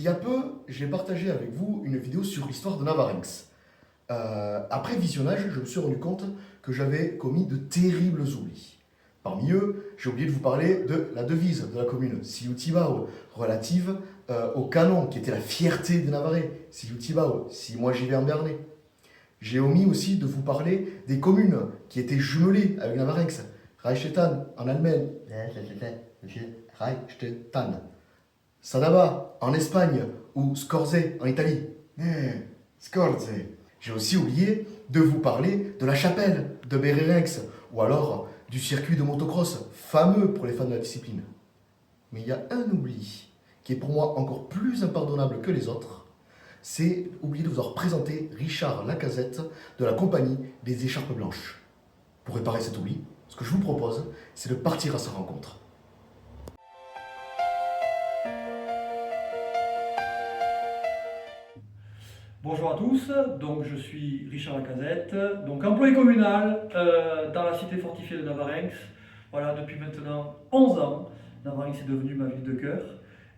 Il y a peu, j'ai partagé avec vous une vidéo sur l'histoire de Navarinx. Après visionnage, je me suis rendu compte que j'avais commis de terribles oublis. Parmi eux, j'ai oublié de vous parler de la devise de la commune, Siutibao, relative au canon, qui était la fierté des Navarrais. Siutibao, si moi j'y vais en Bernay. J'ai omis aussi de vous parler des communes qui étaient jumelées avec Navarinx. Reichstetten en Allemagne. Reichstetten. Sadaba en Espagne ou Scorze en Italie. Scorze. J'ai aussi oublié de vous parler de la chapelle de Bérérinx ou alors du circuit de motocross, fameux pour les fans de la discipline. Mais il y a un oubli qui est pour moi encore plus impardonnable que les autres, c'est oublier de vous avoir présenté Richard Lacazette de la compagnie des Écharpes Blanches. Pour réparer cet oubli, ce que je vous propose, c'est de partir à sa rencontre. Bonjour à tous, donc je suis Richard Lacazette, donc employé communal dans la cité fortifiée de Navarinx. Voilà, depuis maintenant 11 ans, Navarinx est devenue ma ville de cœur.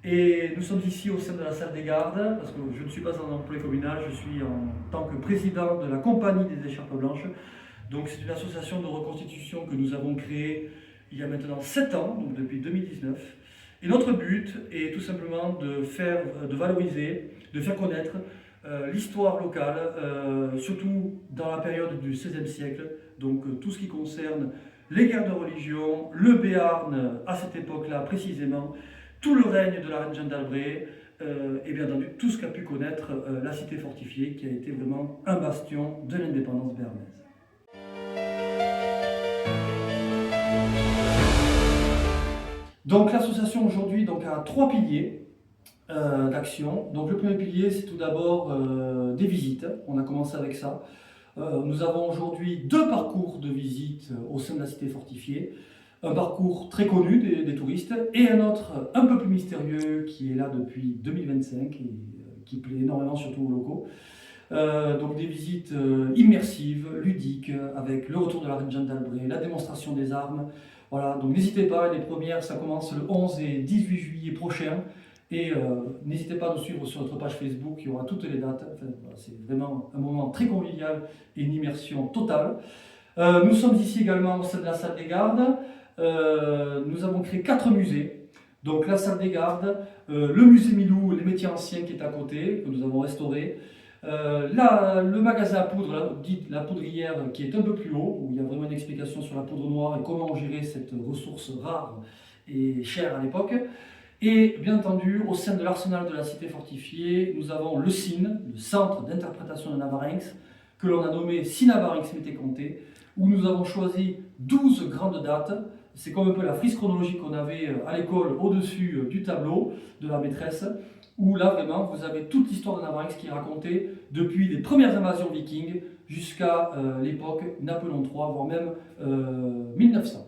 Et nous sommes ici au sein de la salle des gardes, parce que je ne suis pas un employé communal, je suis en tant que président de la compagnie des Écharpes Blanches. Donc c'est une association de reconstitution que nous avons créée il y a maintenant 7 ans, donc depuis 2019. Et notre but est tout simplement de valoriser, de faire connaître l'histoire locale, surtout dans la période du XVIe siècle, donc tout ce qui concerne les guerres de religion, le Béarn à cette époque-là précisément, tout le règne de la reine Jeanne d'Albret, et bien entendu tout ce qu'a pu connaître la cité fortifiée qui a été vraiment un bastion de l'indépendance béarnaise. Donc l'association aujourd'hui a 3 piliers d'action. Donc le premier pilier, c'est tout d'abord des visites. On a commencé avec ça. Nous avons aujourd'hui 2 parcours de visite au sein de la cité fortifiée. Un parcours très connu des touristes et un autre un peu plus mystérieux qui est là depuis 2025 et qui plaît énormément surtout aux locaux. Donc des visites immersives, ludiques, avec le retour de la reine Jeanne d'Albret, la démonstration des armes. Voilà, donc n'hésitez pas, les premières ça commence le 11 et 18 juillet prochain. Et n'hésitez pas à nous suivre sur notre page Facebook, il y aura toutes les dates. Enfin, voilà, c'est vraiment un moment très convivial et une immersion totale. Nous sommes ici également au sein de la salle des gardes. Nous avons créé 4 musées. Donc la salle des gardes, le musée Milou, les métiers anciens qui est à côté, que nous avons restauré. Le magasin à poudre, dit la poudrière, qui est un peu plus haut, où il y a vraiment une explication sur la poudre noire et comment gérer cette ressource rare et chère à l'époque. Et bien entendu, au sein de l'arsenal de la cité fortifiée, nous avons le CIN, le Centre d'interprétation de Navarinx, que l'on a nommé Si Navarinx m'était compté, où nous avons choisi 12 grandes dates. C'est comme un peu la frise chronologique qu'on avait à l'école au-dessus du tableau de la maîtresse, où là vraiment vous avez toute l'histoire de Navarinx qui est racontée depuis les premières invasions vikings jusqu'à l'époque Napoléon III, voire même 1900.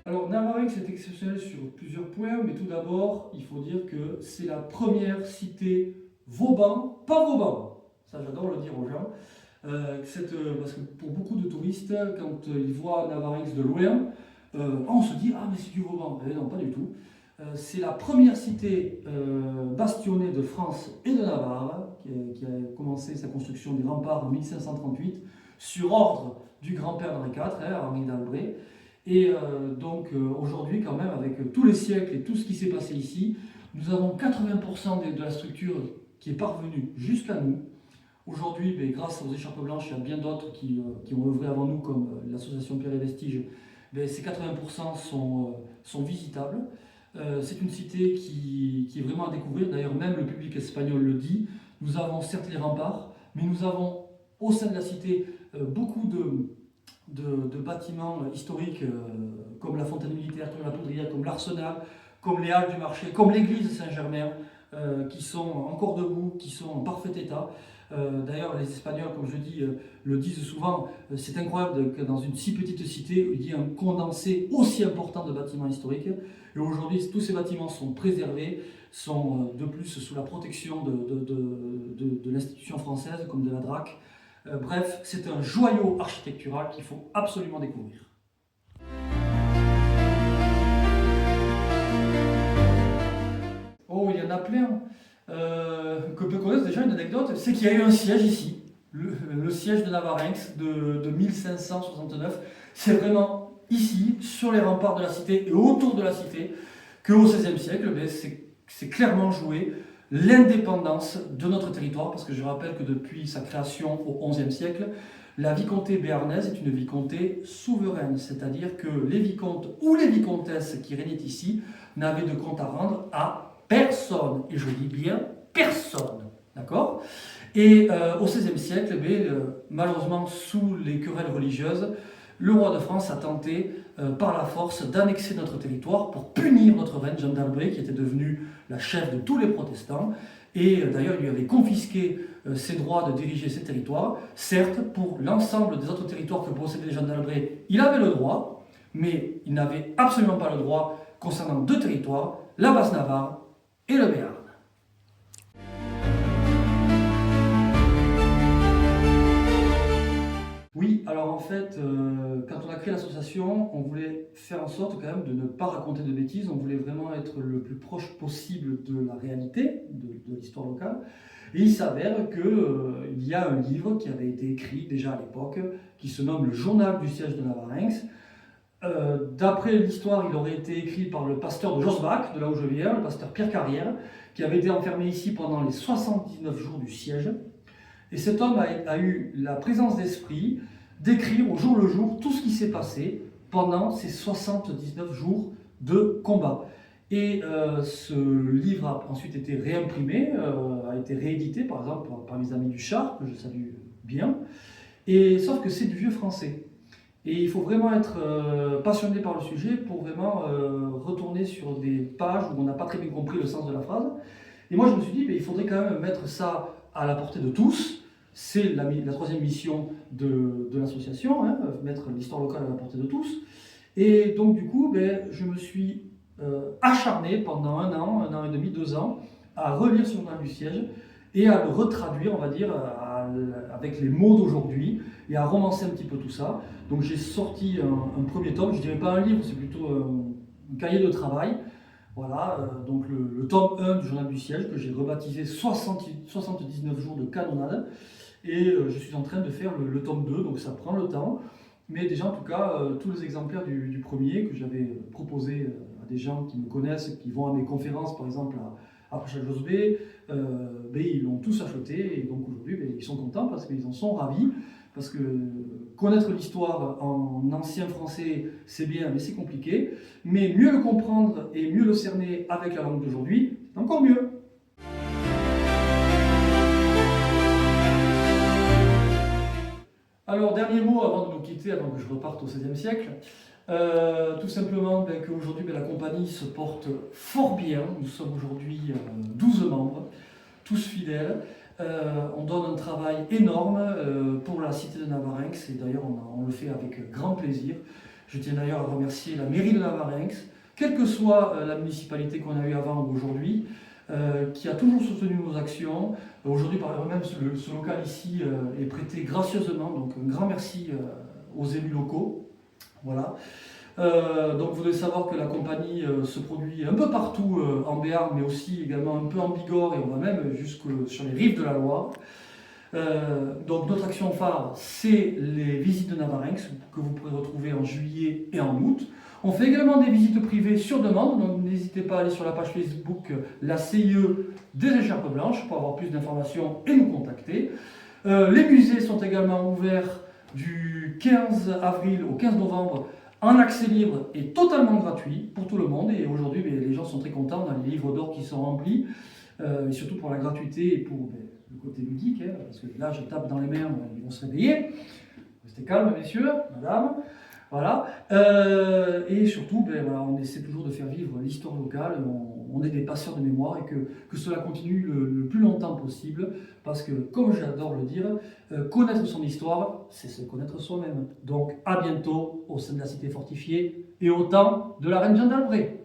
Alors Navarinx est exceptionnel sur plusieurs points, mais tout d'abord, il faut dire que c'est la première cité Vauban, pas Vauban, ça j'adore le dire aux gens, parce que pour beaucoup de touristes, quand ils voient Navarinx de loin, on se dit « Ah mais c'est du Vauban ». Non, pas du tout. C'est la première cité bastionnée de France et de Navarre, qui a commencé sa construction des remparts en 1538, sur ordre du grand-père d'Henri IV, Henri d'Albret. Et aujourd'hui, quand même, avec tous les siècles et tout ce qui s'est passé ici, nous avons 80% de la structure qui est parvenue jusqu'à nous. Aujourd'hui, grâce aux Écharpes Blanches, il y a bien d'autres qui ont œuvré avant nous, comme l'association Pierre et Vestiges. Ces 80% sont visitables. C'est une cité qui est vraiment à découvrir. D'ailleurs, même le public espagnol le dit. Nous avons certes les remparts, mais nous avons au sein de la cité beaucoup de bâtiments historiques comme la fontaine militaire, comme la poudrière, comme l'arsenal, comme les halles du marché, comme l'église Saint-Germain, qui sont encore debout, qui sont en parfait état. D'ailleurs, les Espagnols, comme je dis, le disent souvent, c'est incroyable que dans une si petite cité, il y ait un condensé aussi important de bâtiments historiques. Et aujourd'hui, tous ces bâtiments sont préservés, sont de plus sous la protection de l'institution française, comme de la DRAC. Bref, c'est un joyau architectural qu'il faut absolument découvrir. Oh, il y en a plein. Que peut connaître déjà une anecdote, c'est qu'il y a eu un siège ici, le siège de Navarinx de 1569. C'est vraiment ici, sur les remparts de la cité et autour de la cité, qu'au XVIe siècle, c'est clairement joué l'indépendance de notre territoire, parce que je rappelle que depuis sa création au XIe siècle, la vicomté béarnaise est une vicomté souveraine, c'est-à-dire que les vicomtes ou les vicomtesses qui régnaient ici n'avaient de compte à rendre à personne, et je dis bien personne, d'accord? Et au XVIe siècle, malheureusement sous les querelles religieuses, le roi de France a tenté par la force d'annexer notre territoire pour punir notre reine Jeanne d'Albret, qui était devenue la chef de tous les protestants. Et d'ailleurs, il lui avait confisqué ses droits de diriger ses territoires. Certes, pour l'ensemble des autres territoires que possédait Jeanne d'Albret, il avait le droit, mais il n'avait absolument pas le droit concernant deux territoires, la Basse-Navarre et le Béarn. Oui, alors en fait, quand on a créé l'association, on voulait faire en sorte quand même de ne pas raconter de bêtises, on voulait vraiment être le plus proche possible de la réalité, de l'histoire locale. Et il s'avère qu'il y a un livre qui avait été écrit déjà à l'époque, qui se nomme Le Journal du siège de Navarinx. D'après l'histoire, il aurait été écrit par le pasteur de Josbach, de là où je viens, le pasteur Pierre Carrière, qui avait été enfermé ici pendant les 79 jours du siège. Et cet homme a eu la présence d'esprit d'écrire au jour le jour tout ce qui s'est passé pendant ces 79 jours de combat. Et ce livre a ensuite été réimprimé, a été réédité par exemple par mes amis du Char, que je salue bien, et sauf que c'est du vieux français. Et il faut vraiment être passionné par le sujet pour vraiment retourner sur des pages où on n'a pas très bien compris le sens de la phrase. Et moi je me suis dit, il faudrait quand même mettre ça à la portée de tous. C'est la troisième mission de l'association, hein, mettre l'histoire locale à la portée de tous. Et donc du coup, je me suis acharné pendant un an et demi, 2 ans, à relire ce journal du siège et à le retraduire, on va dire, avec les mots d'aujourd'hui et à romancer un petit peu tout ça. Donc j'ai sorti un premier tome, je ne dirais pas un livre, c'est plutôt un cahier de travail. Voilà, donc le tome 1 du journal du siège que j'ai rebaptisé 79 jours de canonnade. Et je suis en train de faire le tome 2, donc ça prend le temps. Mais déjà, en tout cas, tous les exemplaires du premier que j'avais proposé à des gens qui me connaissent, qui vont à mes conférences, par exemple à Prachal-Josbé, ils l'ont tous acheté. Et donc aujourd'hui, ils sont contents parce qu'ils en sont ravis. Parce que connaître l'histoire en ancien français, c'est bien, mais c'est compliqué. Mais mieux le comprendre et mieux le cerner avec la langue d'aujourd'hui, c'est encore mieux. Alors, dernier mot avant de nous quitter, avant que je reparte au XVIe siècle. Tout simplement qu'aujourd'hui, la compagnie se porte fort bien. Nous sommes aujourd'hui 12 membres, tous fidèles. On donne un travail énorme pour la cité de Navarinx, et d'ailleurs on le fait avec grand plaisir. Je tiens d'ailleurs à remercier la mairie de Navarinx, quelle que soit la municipalité qu'on a eue avant ou aujourd'hui, qui a toujours soutenu nos actions. Aujourd'hui, par exemple, même ce local ici est prêté gracieusement, donc un grand merci aux élus locaux. Voilà. Donc vous devez savoir que la compagnie se produit un peu partout en Béarn, mais aussi également un peu en Bigorre, et on va même jusque sur les rives de la Loire. Donc notre action phare, c'est les visites de Navarinx, que vous pourrez retrouver en juillet et en août. On fait également des visites privées sur demande, donc n'hésitez pas à aller sur la page Facebook la CIE des Écharpes Blanches pour avoir plus d'informations et nous contacter. Les musées sont également ouverts du 15 avril au 15 novembre en accès libre et totalement gratuit pour tout le monde. Et aujourd'hui, les gens sont très contents, on a les livres d'or qui sont remplis, et surtout pour la gratuité et pour le côté ludique, hein, parce que là, je tape dans les mains, ils vont se réveiller. Restez calmes, messieurs, madame. Voilà. Et surtout, on essaie toujours de faire vivre l'histoire locale. On est des passeurs de mémoire et que cela continue le plus longtemps possible. Parce que, comme j'adore le dire, connaître son histoire, c'est se connaître soi-même. Donc, à bientôt au sein de la cité fortifiée et au temps de la reine Jeanne d'Albret.